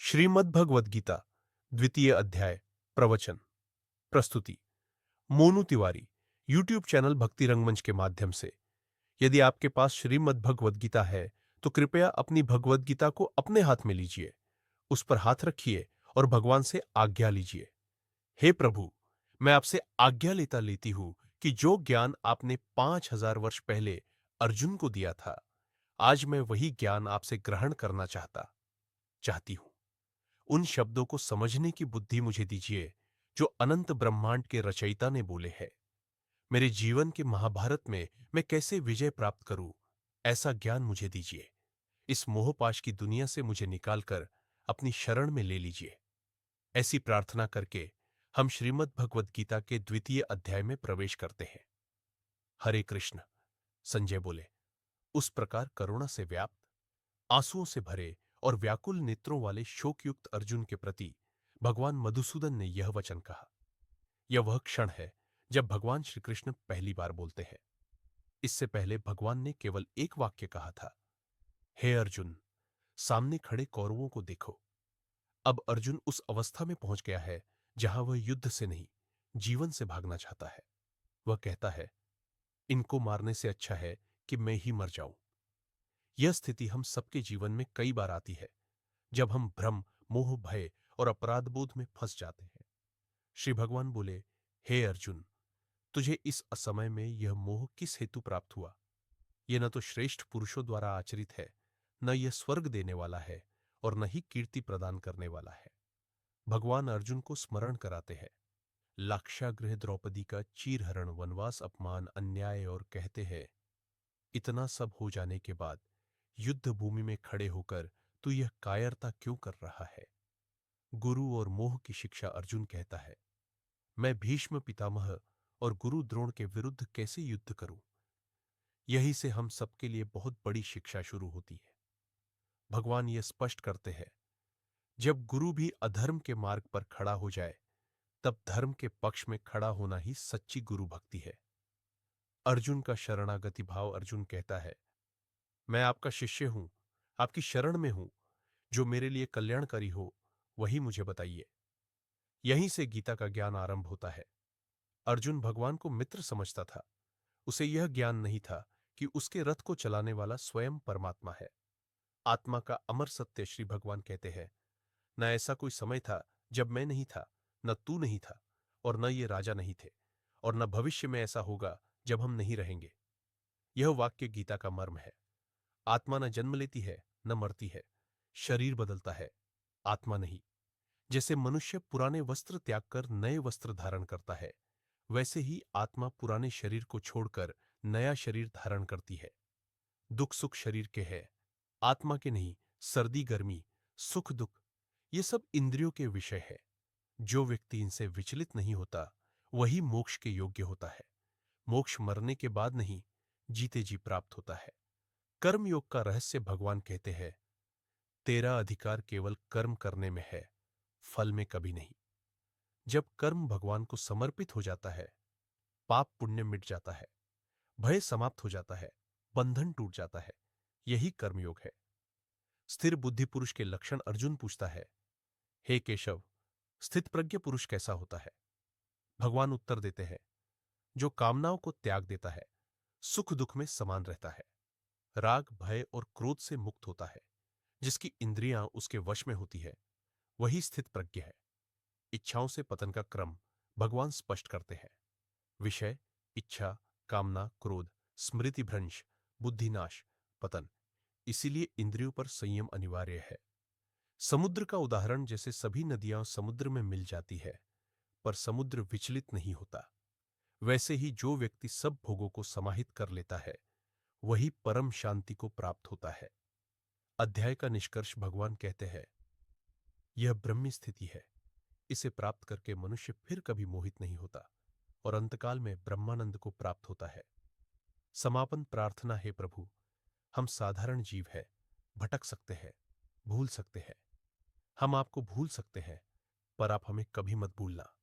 श्रीमद् भगवद गीता द्वितीय अध्याय प्रवचन प्रस्तुति मोनू तिवारी यूट्यूब चैनल भक्ति रंगमंच के माध्यम से। यदि आपके पास श्रीमद् भगवद गीता है तो कृपया अपनी भगवद गीता को अपने हाथ में लीजिए, उस पर हाथ रखिए और भगवान से आज्ञा लीजिए। हे प्रभु, मैं आपसे आज्ञा लेता लेती हूं कि जो ज्ञान आपने 5000 वर्ष पहले अर्जुन को दिया था, आज मैं वही ज्ञान आपसे ग्रहण करना चाहती हूं। उन शब्दों को समझने की बुद्धि मुझे दीजिए जो अनंत ब्रह्मांड के रचयिता ने बोले हैं। मेरे जीवन के महाभारत में मैं कैसे विजय प्राप्त करूं, ऐसा ज्ञान मुझे दीजिए। इस मोहपाश की दुनिया से मुझे निकालकर अपनी शरण में ले लीजिए। ऐसी प्रार्थना करके हम श्रीमद् भगवद गीता के द्वितीय अध्याय में प्रवेश करते हैं। हरे कृष्ण। संजय बोले। उस प्रकार करुणा से व्याप्त, आंसुओं से भरे और व्याकुल नेत्रों वाले शोकयुक्त अर्जुन के प्रति भगवान मधुसूदन ने यह वचन कहा। यह वह क्षण है जब भगवान श्री कृष्ण पहली बार बोलते हैं। इससे पहले भगवान ने केवल एक वाक्य कहा था, हे अर्जुन, सामने खड़े कौरवों को देखो। अब अर्जुन उस अवस्था में पहुंच गया है जहां वह युद्ध से नहीं, जीवन से भागना चाहता है। वह कहता है, इनको मारने से अच्छा है कि मैं ही मर जाऊं। यह स्थिति हम सबके जीवन में कई बार आती है, जब हम भ्रम, मोह, भय और अपराध बोध में फंस जाते हैं। श्री भगवान बोले, हे अर्जुन, तुझे इस असमय में यह मोह किस हेतु प्राप्त हुआ? यह न तो श्रेष्ठ पुरुषों द्वारा आचरित है, न यह स्वर्ग देने वाला है और न ही कीर्ति प्रदान करने वाला है। भगवान अर्जुन को स्मरण कराते हैं लाक्षागृह द्रौपदी का चीरहरण, वनवास, अपमान, अन्याय, और कहते हैं, इतना सब हो जाने के बाद युद्ध भूमि में खड़े होकर तू यह कायरता क्यों कर रहा है? गुरु और मोह की शिक्षा अर्जुन कहता है, मैं भीष्म पितामह और गुरु द्रोण के विरुद्ध कैसे युद्ध करूं? यही से हम सबके लिए बहुत बड़ी शिक्षा शुरू होती है। भगवान ये स्पष्ट करते हैं, जब गुरु भी अधर्म के मार्ग पर खड़ा हो जाए, तब धर्म के पक्ष में खड़ा होना ही सच्ची गुरु भक्ति है। अर्जुन का शरणागति भाव। अर्जुन कहता है, मैं आपका शिष्य हूं, आपकी शरण में हूं। जो मेरे लिए कल्याणकारी हो वही मुझे बताइए। यहीं से गीता का ज्ञान आरंभ होता है। अर्जुन भगवान को मित्र समझता था। उसे यह ज्ञान नहीं था कि उसके रथ को चलाने वाला स्वयं परमात्मा है। आत्मा का अमर सत्य श्री भगवान कहते हैं, न ऐसा कोई समय था जब मैं नहीं था, न तू नहीं था, और न ये राजा नहीं थे, और न भविष्य में ऐसा होगा जब हम नहीं रहेंगे। यह वाक्य गीता का मर्म है। आत्मा न जन्म लेती है, न मरती है। शरीर बदलता है, आत्मा नहीं। जैसे मनुष्य पुराने वस्त्र त्याग कर नए वस्त्र धारण करता है, वैसे ही आत्मा पुराने शरीर को छोड़कर नया शरीर धारण करती है। दुख सुख शरीर के हैं, आत्मा के नहीं। सर्दी गर्मी, सुख दुख, ये सब इंद्रियों के विषय है। जो व्यक्ति इनसे विचलित नहीं होता, वही मोक्ष के योग्य होता है। मोक्ष मरने के बाद नहीं, जीते जी प्राप्त होता है। कर्म योग का रहस्य भगवान कहते हैं, तेरा अधिकार केवल कर्म करने में है, फल में कभी नहीं। जब कर्म भगवान को समर्पित हो जाता है, पाप पुण्य मिट जाता है, भय समाप्त हो जाता है, बंधन टूट जाता है। यही कर्मयोग है। स्थिर बुद्धि पुरुष के लक्षण अर्जुन पूछता है, हे केशव, स्थित प्रज्ञ पुरुष कैसा होता है? भगवान उत्तर देते हैं, जो कामनाओं को त्याग देता है, सुख दुख में समान रहता है, राग भय और क्रोध से मुक्त होता है, जिसकी इंद्रियां उसके वश में होती है, वही स्थित प्रज्ञ है। इच्छाओं से पतन का क्रम भगवान स्पष्ट करते हैं। विषय, इच्छा, कामना, क्रोध, स्मृति भ्रंश, बुद्धिनाश, पतन। इसीलिए इंद्रियों पर संयम अनिवार्य है। समुद्र का उदाहरण, जैसे सभी नदियां समुद्र में मिल जाती है, पर समुद्र विचलित नहीं होता, वैसे ही जो व्यक्ति सब भोगों को समाहित कर लेता है, वही परम शांति को प्राप्त होता है। अध्याय का निष्कर्ष भगवान कहते हैं, यह ब्रह्मी स्थिति है। इसे प्राप्त करके मनुष्य फिर कभी मोहित नहीं होता और अंतकाल में ब्रह्मानंद को प्राप्त होता है। समापन प्रार्थना। है प्रभु, हम साधारण जीव हैं, भटक सकते हैं, भूल सकते हैं। हम आपको भूल सकते हैं, पर आप हमें कभी मत भूलना।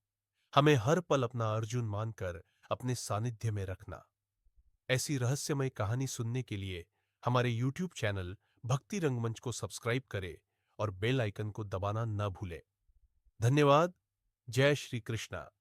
हमें हर पल अपना अर्जुन मानकर अपने सानिध्य में रखना। ऐसी रहस्यमय कहानी सुनने के लिए हमारे YouTube चैनल भक्ति रंगमंच को सब्सक्राइब करें और बेल आइकन को दबाना न भूलें। धन्यवाद। जय श्री कृष्णा।